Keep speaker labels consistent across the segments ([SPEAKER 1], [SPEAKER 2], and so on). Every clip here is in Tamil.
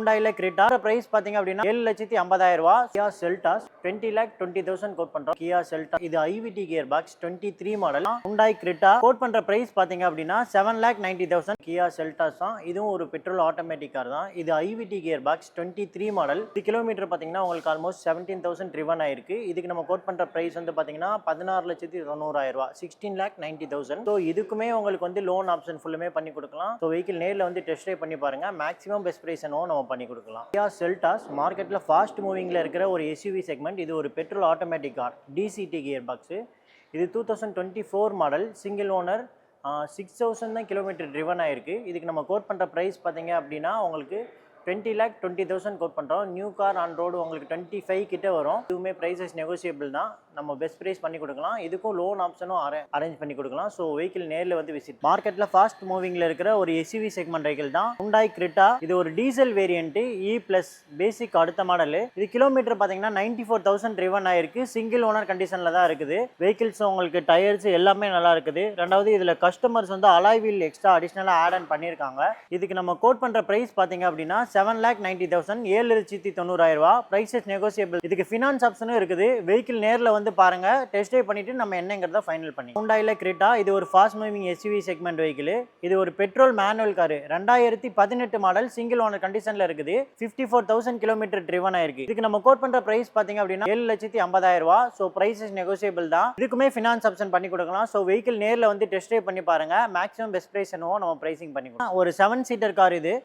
[SPEAKER 1] ஹூண்டாயில கிரெட்டா பிரைஸ் பாத்தீங்க அப்படின்னா 7,50,000 ரூபாய். கியா செல்டாஸ் 20,20,000 கோட் பண்றோம். கியா செல்டா இது IVT gearbox 23 model. Hyundai Creta quote பண்ற பிரைஸ் பாத்தீங்க அப்படின்னா 7,90,000. கியா செல்டாஸ் தான், இதுவும் ஒரு பெட்ரோல் ஆட்டோமேட்டிக் கார் தான். இது ஐவிடி கியர் பாக்ஸ் 23 மாடல். இது கிலோமீட்டர் பாத்தீங்கன்னா உங்களுக்கு ஆல்மோஸ்ட் 17,000 ட்ரிவன் ஆயிருக்கு. இதுக்கு நம்ம கோட் பண்ற பிரைஸ் வந்து பாத்தீங்கன்னா 16,90,000 ரூபாய், 16,90,000. ஸோ இதுக்குமே உங்களுக்கு வந்து லோன் ஆப்ஷன் ஃபுல்லுமே பண்ணி கொடுக்கலாம். ஸோ வெஹிக்கிள் நேரில் வந்து டெஸ்ட் ட்ரைவ் பண்ணி பாருங்க. மேக்ஸிமம் பெஸ்ட் பிரைஸ் என்னவோ நம்ம பண்ணி கொடுக்கலாம். கியா செல்டாஸ் மார்க்கெட்ல ஃபாஸ்ட் மூவிங்ல இருக்கிற ஒரு எஸ்யூவி செக்மெண்ட். இது ஒரு petrol automatic car, DCT gear box. இது 2024 மாடல், சிங்கிள் ஓனர், 6,000 தான் கிலோமீட்டர் ட்ரிவன் ஆயிருக்கு. இதுக்கு நம்ம கோட் பண்ற பிரைஸ் பார்த்தீங்க அப்படின்னா உங்களுக்கு 20,20,000 கோட் பண்ணுறோம். நியூ கார் ஆன் ரோடு உங்களுக்கு 25 கிட்ட வரும். இதுவுமே ப்ரைஸஸ் நெகோசியபிள் தான், நம்ம பெஸ்ட் ப்ரைஸ் பண்ணி கொடுக்கலாம். இதுக்கும் லோன் ஆப்ஷனும் அரேஞ்ச் பண்ணி கொடுக்கலாம். ஸோ வெஹிக்கிள் நேரில் வந்து விசிட். மார்க்கெட்டில் ஃபாஸ்ட் மூவிங்கில் இருக்கிற ஒரு எஸ்யூவி செக்மெண்ட் வெஹிக்கிள் தான் ஹூண்டாய் கிரெட்டா. இது ஒரு டீசல் வேரியன்ட்டு, E+ பேசிக் அடுத்த மாடல். இது கிலோமீட்டர் பார்த்தீங்கன்னா 94,000 ட்ரிவன் ஆயிருக்கு. சிங்கிள் ஓனர் கண்டிஷனில் தான் இருக்குது. வெஹிக்கிள்ஸ் உங்களுக்கு டயர்ஸ் எல்லாமே நல்லா இருக்குது. ரெண்டாவது இதில் கஸ்டமர்ஸ் வந்து அலாய் வீல் எக்ஸ்ட்ரா அடிஷ்னலாக ஆட் ஆன் பண்ணியிருக்காங்க. இதுக்கு நம்ம கோட் பண்ணுற ப்ரைஸ் பார்த்தீங்க அப்படின்னா 7,90,000, 7,90,000 ரூபாய். Prices negotiable. இதுக்கு ஃபினான்ஸ் ஆப்ஷனும் இருக்குது. வெஹிக்கிள் நேரில் வந்து பாருங்க, டெஸ்ட் ட்ரைவ் பண்ணிட்டு நம்ம என்னங்கிறத ஃபைனல் பண்ணி. ஹூண்டாயில கிரெட்டா இது ஒரு fast moving SUV segment vehicle. இது ஒரு petrol manual car, 2018 model, single owner கண்டிஷன்ல இருக்குது. 54,000 கிலோமீட்டர் ட்ரிவன் ஆயிருக்கு. இதுக்கு நம்ம கோட் பண்ற பிரைஸ் பாத்தீங்க அப்படின்னா 7,50,000 ரூபாய். ஸோ பிரைசஸ் நெகோசியபிள் தான். இதுக்குமே ஃபினான்ஸ் ஆப்ஷன் பண்ணி கொடுக்கலாம். ஸோ வெஹிக்கிள் நேரில் வந்து டெஸ்ட் ட்ரைவ் பண்ணி பாருங்க. மேக்ஸிமம் பெஸ்ட் பிரைஸ் என்னவோ நம்ம பிரைசிங் பண்ணி கொடுக்கலாம். ஒரு 7 சீட்டர் கார் இது.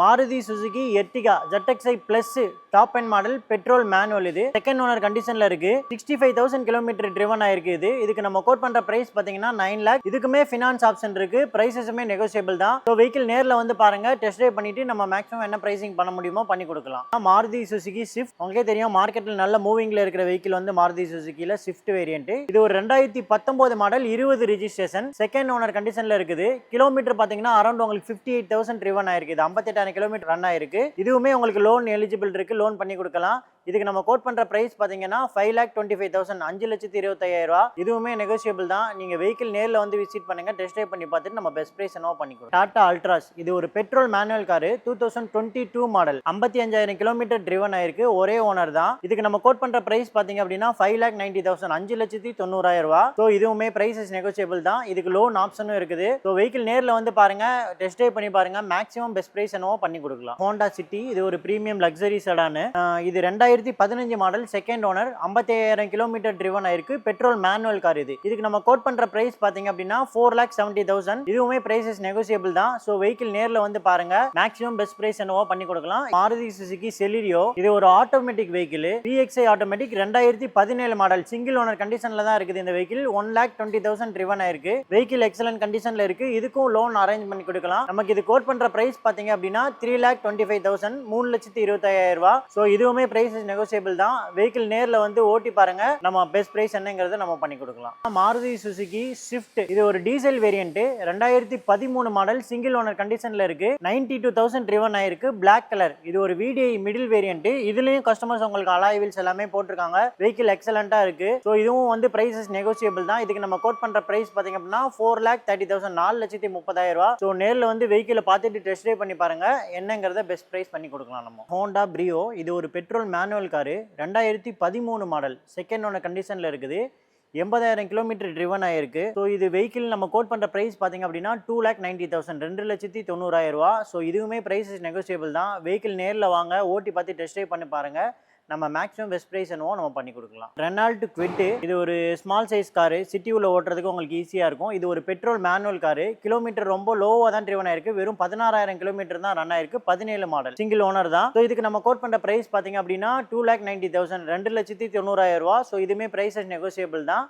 [SPEAKER 1] Maruti Suzuki Ertiga ZXi Plus top end model, petrol manual. இது செகண்ட் ஓனர் கண்டிஷன்ல இருக்கு. 65,000 கிலோமீட்டர் ட்ரிவன் ஆயிருக்கு. இதுக்கு நம்ம கோட் பண்ற பிரைஸ் பாத்தீங்கன்னா 9 lakh. இதுக்குமே ஃபினான்ஸ் ஆப்ஷன் இருக்கு. பிரைசஸுமே நெகோசியபிள் தான். ஸோ வெஹிக்கிள் நேரில் வந்து பாருங்க, டெஸ்ட் ட்ரைவ் பண்ணிட்டு நம்ம மேக்ஸிமம் என்ன பிரைசிங் பண்ண முடியுமோ பண்ணி கொடுக்கலாம். மாருதி சுசுகி ஸ்விஃப்ட் உங்களுக்கே தெரியும், மார்க்கெட்டில் நல்ல மூவிங்ல இருக்கிற வெஹிக்கிள் வந்து மாருதி சுசுகில ஸ்விஃப்ட் வேரியன்ட். இது ஒரு 2019 மாடல், 20 ரெஜிஸ்ட்ரேஷன், செகண்ட் ஓனர் கண்டிஷன்ல இருக்குது. கிலோமீட்டர் பாத்தீங்கன்னா அரௌண்ட் உங்களுக்கு 58,000 ட்ரிவன் ஆயிருக்கு. இது 58,000 கிலோமீட்டர் ரன் ஆயிருக்கு. இதுவுமே உங்களுக்கு லோன் எலிஜிபிள் இருக்கு, லோன் பண்ணி கொடுக்கலாம். இதுக்கு நம்ம கோட் பண்ற பிரைஸ் பாத்தீங்கன்னா 5,25,000, 5,25,000 ரூபாய். இதுவுமே நெகோசியபிள் தான். நீங்க வெஹிக்கிள் நேரில் வந்து விசிட் பண்ணுங்க, டெஸ்ட் ட்ரைவ் பண்ணி பார்த்துட்டு நம்ம பெஸ்ட் பிரைஸ் என்னவோ பண்ணி கொடுக்கலாம். டாடா அல்ட்ராஸ் இது ஒரு petrol manual car, 2022 model, 55,000 kilometre driven ஆயிருக்கு. ஒரே ஓனர் தான். இதுக்கு நம்ம கோட் பண்ற பிரைஸ் பாத்தீங்க அப்படின்னா 5,90,000, 5,90,000 ரூபாய். ஸோ இதுவுமே பிரைசஸ் நெகோசியபிள் தான். இதுக்கு லோன் ஆப்ஷனும் இருக்குது. ஸோ வெஹிக்கிள் நேரில் வந்து பாருங்க, டெஸ்ட் ட்ரைவ் பண்ணி பாருங்க. மேக்ஸிமம் பெஸ்ட் பிரைஸ் என்னவோ பண்ணி கொடுக்கலாம். ஹோண்டா சிட்டி இது ஒரு பிரீமியம் லக்ஸரி செடான். இது 2015 model, second owner, 55,000 kilometre driven ஆயிருக்கு. Petrol manual car. இதுக்கு நம்ம கோட் பண்ற பிரைஸ் பாத்தீங்க அப்படின்னா 4,70,000. இதுவுமே பிரைசஸ் நெகோசியபிள் தான். ஸோ வெஹிக்கிள் நேரில் வந்து பாருங்க, மேக்ஸிமம் பெஸ்ட் பிரைஸ் என்னவோ பண்ணி கொடுக்கலாம். மாருதி சுசுகி செலிரியோ இது ஒரு automatic vehicle, VXi automatic, 2017 model, single owner கண்டிஷன்ல தான் இருக்குது. இந்த வெஹிக்கிள் 1,20,000 ட்ரிவன் ஆயிருக்கு. வெஹிக்கிள் எக்ஸலன்ட் கண்டிஷன்ல இருக்கு. இதுக்கும் லோன் அரேஞ்ச் பண்ணி கொடுக்கலாம். நமக்கு இது கோட் பண்ற பிரைஸ் பாத்தீங்க அப்படின்னா 3,25,000, 3,25,000 ரூபாய். ஸோ இதுவுமே பிரைசஸ் நெகோசியபிள் தான். வெஹிக்கிள் நேரில் வந்து ஓட்டி பாருங்க, நம்ம பெஸ்ட் பிரைஸ் என்னங்கிறத நம்ம பண்ணி கொடுக்கலாம். மாருதி சுசுகி ஸ்விஃப்ட் இது ஒரு diesel variant, 2013 model, single owner கண்டிஷன்ல இருக்கு. 92,000 ட்ரிவன் ஆயிருக்கு. Black colour. இது ஒரு VDI மிடில் வேரியன்ட். இதுலயும் கஸ்டமர்ஸ் உங்களுக்கு அலாய் வீல்ஸ் எல்லாமே போட்டிருக்காங்க. வெஹிக்கிள் எக்ஸலண்டா இருக்கு. ஸோ இதுவும் வந்து பிரைசஸ் நெகோசியபிள் தான். இதுக்கு நம்ம கோட் பண்ற பிரைஸ் பாத்தீங்க அப்படின்னா 4,30,000, 4,30,000 ரூபாய். ஸோ நேரில் வந்து வெஹிக்கிளை பார்த்துட்டு டெஸ்ட் ட்ரைவ் பண்ணி பாருங்க, என்னங்கிறத பெஸ்ட் பிரைஸ் பண்ணி கொடுக்கலாம். நம்ம ஹோண்டா பிரியோ இது ஒரு petrol manual car, 2013 model, second owner கண்டிஷன்ல இருக்குது. 80,000 கிலோமீட்டர் ட்ரிவன் ஆயிருக்கு. ஸோ இது வெஹிக்கிள் நம்ம கோட் பண்ற பிரைஸ் பாத்தீங்க அப்படின்னா 2,90,000, 2,90,000 ரூபாய். ஸோ இதுவுமே பிரைசஸ் நெகோசியபிள் தான். வெஹிக்கிள் நேரில் வாங்க, ஓட்டி பார்த்து டெஸ்ட் ட்ரைவ் பண்ணி பாருங்க. நம்ம மேக்ஸிமம் பெஸ்ட் பிரைஸ் என்னவோ நம்ம பண்ணி கொடுக்கலாம். ரெனால்ட் குவிட் இது ஒரு ஸ்மால் சைஸ் காரு, சிட்டி உள்ள ஓட்டுறதுக்கு உங்களுக்கு ஈஸியா இருக்கும். இது ஒரு பெட்ரோல் மேனுவல் காரு, கிலோமீட்டர் ரொம்ப லோவா தான் ட்ரிவன் ஆயிருக்கு. வெறும் 16,000 கிலோமீட்டர் தான் ரன் ஆயிருக்கு. 17 மாடல், சிங்கிள் ஓனர் தான். ஸோ இதுக்கு நம்ம கோட் பண்ற பிரைஸ் பாத்தீங்க அப்படின்னா 2,90,000, 2,90,000 ரூபாய். ஸோ இதுவுமே பிரைசஸ் நெகோசியபிள் தான்.